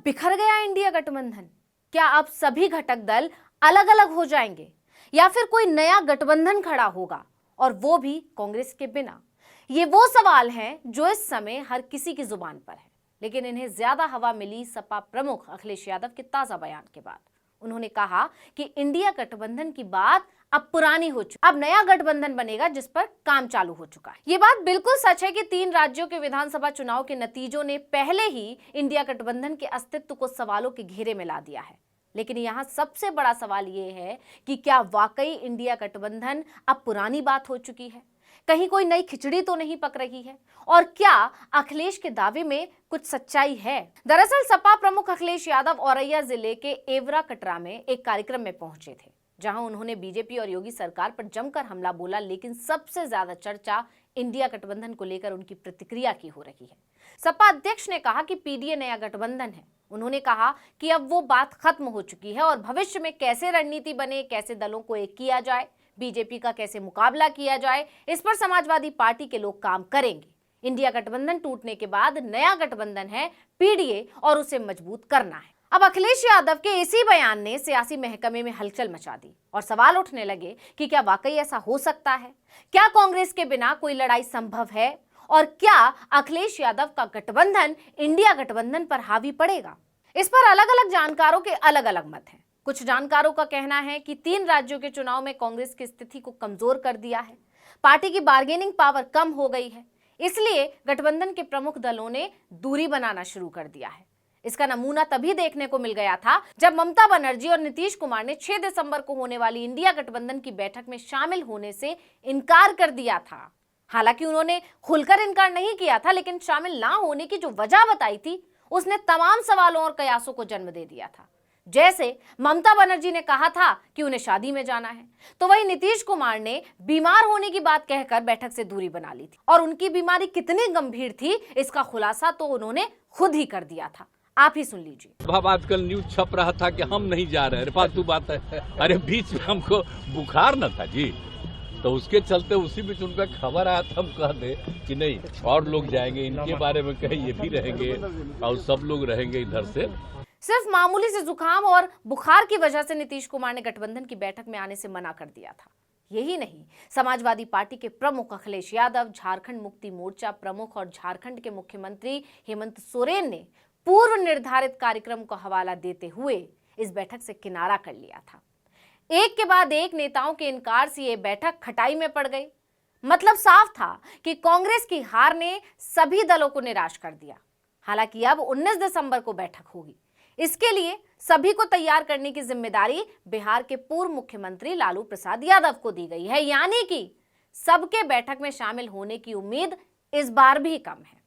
बिखर गया इंडिया गठबंधन? क्या अब सभी घटक दल अलग अलग हो जाएंगे या फिर कोई नया गठबंधन खड़ा होगा, और वो भी कांग्रेस के बिना? ये वो सवाल हैं जो इस समय हर किसी की जुबान पर है, लेकिन इन्हें ज्यादा हवा मिली सपा प्रमुख अखिलेश यादव के ताजा बयान के बाद। उन्होंने कहा कि इंडिया गठबंधन की बात अब पुरानी हो चुकी, अब नया गठबंधन बनेगा जिस पर काम चालू हो चुका है। ये बात बिल्कुल सच है कि 3 राज्यों के विधानसभा चुनाव के नतीजों ने पहले ही इंडिया गठबंधन के अस्तित्व को सवालों के घेरे में ला दिया है। लेकिन यहाँ सबसे बड़ा सवाल ये है कि क्या वाकई इंडिया गठबंधन अब पुरानी बात हो चुकी है? कहीं कोई नई खिचड़ी तो नहीं पक रही है? और क्या अखिलेश के दावे में कुछ सच्चाई है? दरअसल सपा प्रमुख अखिलेश यादव औरैया जिले के एवरा कटरा में एक कार्यक्रम में पहुंचे थे, जहां उन्होंने बीजेपी और योगी सरकार पर जमकर हमला बोला। लेकिन सबसे ज्यादा चर्चा इंडिया गठबंधन को लेकर उनकी प्रतिक्रिया की हो रही है। सपा अध्यक्ष ने कहा कि पीडीए नया गठबंधन है। उन्होंने कहा कि अब वो बात खत्म हो चुकी है और भविष्य में कैसे रणनीति बने, कैसे दलों को एक किया जाए, बीजेपी का कैसे मुकाबला किया जाए, इस पर समाजवादी पार्टी के लोग काम करेंगे। इंडिया गठबंधन टूटने के बाद नया गठबंधन है पीडीए और उसे मजबूत करना है। अब अखिलेश यादव के इसी बयान ने सियासी महकमे में हलचल मचा दी और सवाल उठने लगे कि क्या वाकई ऐसा हो सकता है? क्या कांग्रेस के बिना कोई लड़ाई संभव है? और क्या अखिलेश यादव का गठबंधन इंडिया गठबंधन पर हावी पड़ेगा? इस पर अलग अलग जानकारों के अलग अलग मत हैं। कुछ जानकारों का कहना है कि 3 राज्यों के चुनाव में कांग्रेस की स्थिति को कमजोर कर दिया है, पार्टी की बार्गेनिंग पावर कम हो गई है, इसलिए गठबंधन के प्रमुख दलों ने दूरी बनाना शुरू कर दिया है। इसका नमूना तभी देखने को मिल गया था जब ममता बनर्जी और नीतीश कुमार ने 6 दिसंबर को होने वाली इंडिया गठबंधन की बैठक में शामिल होने से इनकार कर दिया था। हालांकि उन्होंने खुलकर इनकार नहीं किया था, लेकिन शामिल ना होने की जो वजह बताई थी उसने तमाम सवालों और कयासों को जन्म दे दिया था। जैसे ममता बनर्जी ने कहा था कि उन्हें शादी में जाना है, तो वही नीतीश कुमार ने बीमार होने की बात कहकर बैठक से दूरी बना ली थी। और उनकी बीमारी कितनी गंभीर थी इसका खुलासा तो उन्होंने खुद ही कर दिया था। आप ही सुन लीजिए। अब आजकल न्यूज छप रहा था कि हम नहीं जा रहे, फालतू बात है। अरे बीच में हमको बुखार न था जी, तो उसके चलते उसी बीच उनका खबर आया था, हम कह दे कि नहीं और लोग जाएंगे, इनके बारे में कहे ये भी रहेंगे और सब लोग रहेंगे इधर से। सिर्फ मामूली से जुकाम और बुखार की वजह से नीतीश कुमार ने गठबंधन की बैठक में आने से मना कर दिया था। यही नहीं, समाजवादी पार्टी के प्रमुख अखिलेश यादव, झारखंड मुक्ति मोर्चा प्रमुख और झारखंड के मुख्यमंत्री हेमंत सोरेन ने पूर्व निर्धारित कार्यक्रम को हवाला देते हुए इस बैठक से किनारा कर लिया था। एक के बाद एक नेताओं के इनकार से ये बैठक खटाई में पड़ गई। मतलब साफ था कि कांग्रेस की हार ने सभी दलों को निराश कर दिया। हालांकि अब 19 दिसंबर को बैठक होगी। इसके लिए सभी को तैयार करने की जिम्मेदारी बिहार के पूर्व मुख्यमंत्री लालू प्रसाद यादव को दी गई है, यानी कि सबके बैठक में शामिल होने की उम्मीद इस बार भी कम है।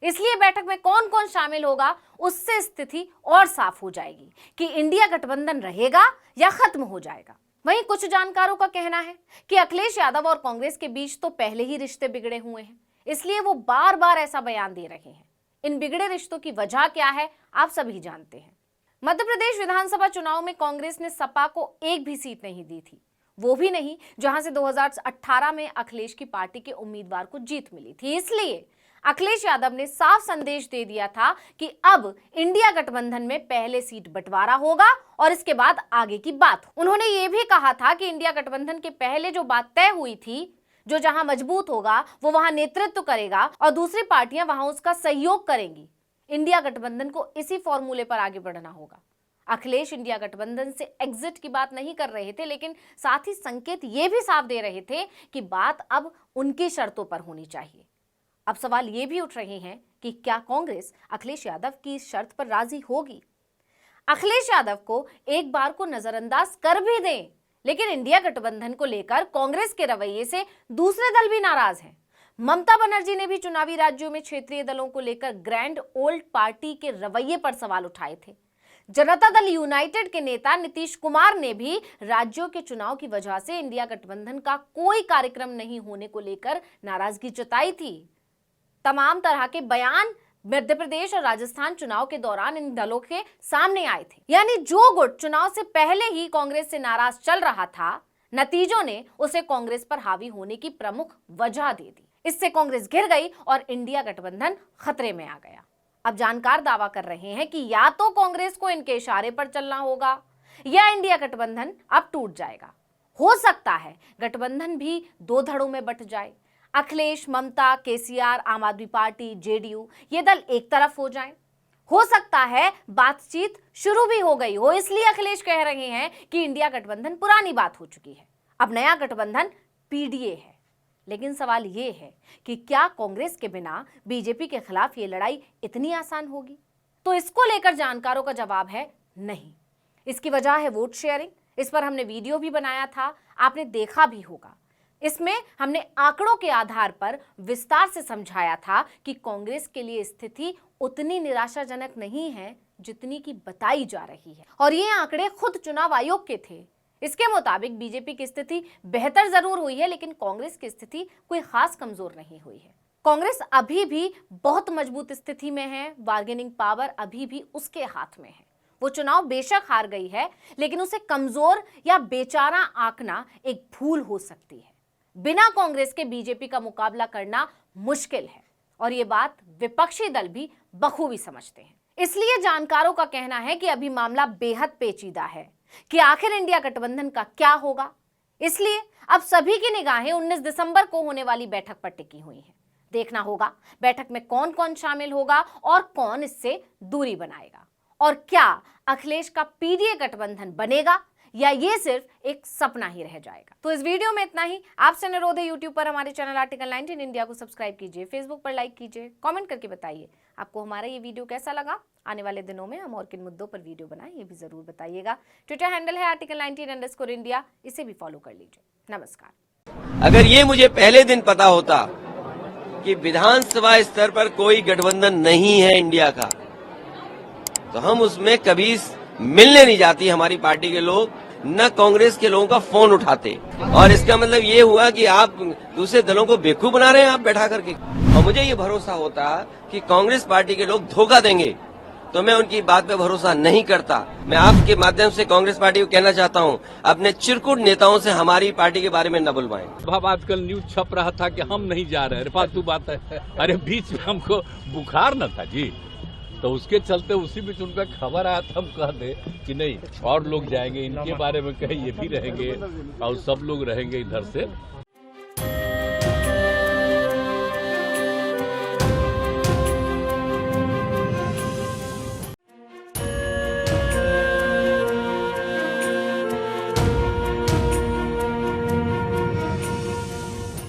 इसलिए बैठक में कौन कौन शामिल होगा उससे स्थिति और साफ हो जाएगी कि इंडिया गठबंधन रहेगा या खत्म हो जाएगा। वहीं कुछ जानकारों का कहना है कि अखिलेश यादव और कांग्रेस के बीच तो पहले ही रिश्ते बिगड़े हुए हैं, इसलिए वो बार बार ऐसा बयान दे रहे हैं। इन बिगड़े रिश्तों की वजह क्या है आप सभी जानते हैं। मध्य प्रदेश विधानसभा चुनाव में कांग्रेस ने सपा को एक भी सीट नहीं दी थी, वो भी नहीं जहां से 2018 में अखिलेश की पार्टी के उम्मीदवार को जीत मिली थी। इसलिए अखिलेश यादव ने साफ संदेश दे दिया था कि अब इंडिया गठबंधन में पहले सीट बंटवारा होगा और इसके बाद आगे की बात। उन्होंने ये भी कहा था कि इंडिया गठबंधन के पहले जो बात तय हुई थी, जो जहां मजबूत होगा वो वहां नेतृत्व करेगा और दूसरी पार्टियां वहां उसका सहयोग करेंगी। इंडिया गठबंधन को इसी फॉर्मूले पर आगे बढ़ना होगा। अखिलेश इंडिया गठबंधन से एग्जिट की बात नहीं कर रहे थे, लेकिन साथ ही संकेत ये भी साफ दे रहे थे कि बात अब उनकी शर्तों पर होनी चाहिए। अब सवाल ये भी उठ रहे हैं कि क्या कांग्रेस अखिलेश यादव की इस शर्त पर राजी होगी? अखिलेश यादव को एक बार को नजरअंदाज कर भी दें, लेकिन इंडिया गठबंधन को लेकर कांग्रेस के रवैये से दूसरे दल भी नाराज हैं। ममता बनर्जी ने भी चुनावी राज्यों में क्षेत्रीय दलों को लेकर ग्रैंड ओल्ड पार्टी के रवैये पर सवाल उठाए थे। जनता दल यूनाइटेड के नेता नीतीश कुमार ने भी राज्यों के चुनाव की वजह से इंडिया गठबंधन का कोई कार्यक्रम नहीं होने को लेकर नाराजगी जताई थी। तमाम तरह के बयान मध्य प्रदेश और राजस्थान चुनाव के दौरान इन दलों के सामने आए थे। यानी जो गुट चुनाव से पहले ही कांग्रेस से नाराज चल रहा था, नतीजों ने उसे कांग्रेस पर हावी होने की प्रमुख वजह दे दी। इससे कांग्रेस गिर गई और इंडिया गठबंधन खतरे में आ गया। अब जानकार दावा कर रहे हैं कि या तो कांग्रेस को इनके इशारे पर चलना होगा या इंडिया गठबंधन अब टूट जाएगा। हो सकता है गठबंधन भी दो धड़ों में बंट जाए। अखिलेश, ममता, केसीआर, आम आदमी पार्टी, जेडीयू ये दल एक तरफ हो जाएं। हो सकता है बातचीत शुरू भी हो गई हो, इसलिए अखिलेश कह रहे हैं कि इंडिया गठबंधन पुरानी बात हो चुकी है, अब नया गठबंधन पीडीए है। लेकिन सवाल ये है कि क्या कांग्रेस के बिना बीजेपी के खिलाफ ये लड़ाई इतनी आसान होगी? तो इसको लेकर जानकारों का जवाब है नहीं। इसकी वजह है वोट शेयरिंग। इस पर हमने वीडियो भी बनाया था, आपने देखा भी होगा। इसमें हमने आंकड़ों के आधार पर विस्तार से समझाया था कि कांग्रेस के लिए स्थिति उतनी निराशाजनक नहीं है जितनी की बताई जा रही है, और ये आंकड़े खुद चुनाव आयोग के थे। इसके मुताबिक बीजेपी की स्थिति बेहतर जरूर हुई है, लेकिन कांग्रेस की स्थिति कोई खास कमजोर नहीं हुई है। कांग्रेस अभी भी बहुत मजबूत स्थिति में है, बार्गेनिंग पावर अभी भी उसके हाथ में है। वो चुनाव बेशक हार गई है, लेकिन उसे कमजोर या बेचारा आंकना एक भूल हो सकती है। बिना कांग्रेस के बीजेपी का मुकाबला करना मुश्किल है, और ये बात विपक्षी दल भी बखूबी समझते हैं। इसलिए जानकारों का कहना है कि अभी मामला बेहद पेचीदा है कि आखिर इंडिया गठबंधन का क्या होगा। इसलिए अब सभी की निगाहें 19 दिसंबर को होने वाली बैठक पर टिकी हुई हैं। देखना होगा बैठक में कौन कौन शामिल होगा और कौन इससे दूरी बनाएगा, और क्या अखिलेश का पीडीए गठबंधन बनेगा या ये सिर्फ एक सपना ही रह जाएगा। तो इस वीडियो में इतना ही। आपसे अनुरोध है, यूट्यूब पर हमारे चैनल आर्टिकल 19 इंडिया को सब्सक्राइब कीजिए, फेसबुक पर लाइक कीजिए, कमेंट करके बताइए आपको हमारा ये वीडियो कैसा लगा। आने वाले दिनों में हम और किन मुद्दों पर वीडियो बनाएं ये भी जरूर बताइएगा। ट्विटर हैंडल है आर्टिकल 19 इंडिया, इसे भी फॉलो कर लीजिए। नमस्कार। अगर ये मुझे पहले दिन पता होता कि विधानसभा स्तर पर कोई गठबंधन नहीं है इंडिया का, तो हम उसमें कभी मिलने नहीं जाती हमारी पार्टी के लोग, न कांग्रेस के लोगों का फोन उठाते। और इसका मतलब ये हुआ कि आप दूसरे दलों को बेवकूफ बना रहे हैं आप बैठा करके। और मुझे ये भरोसा होता कि कांग्रेस पार्टी के लोग धोखा देंगे, तो मैं उनकी बात पे भरोसा नहीं करता। मैं आपके माध्यम से कांग्रेस पार्टी को कहना चाहता हूं, अपने चिरकुट नेताओं से हमारी पार्टी के बारे में न बुलवाएं। अब आजकल न्यूज छप रहा था कि हम नहीं जा रहे, फालतू बात है। अरे बीच में हमको बुखार न था जी, तो उसके चलते उसी बीच उनका खबर आया था, हम कह दे कि नहीं और लोग जाएंगे, इनके बारे में कहे ये भी रहेंगे और सब लोग रहेंगे इधर से।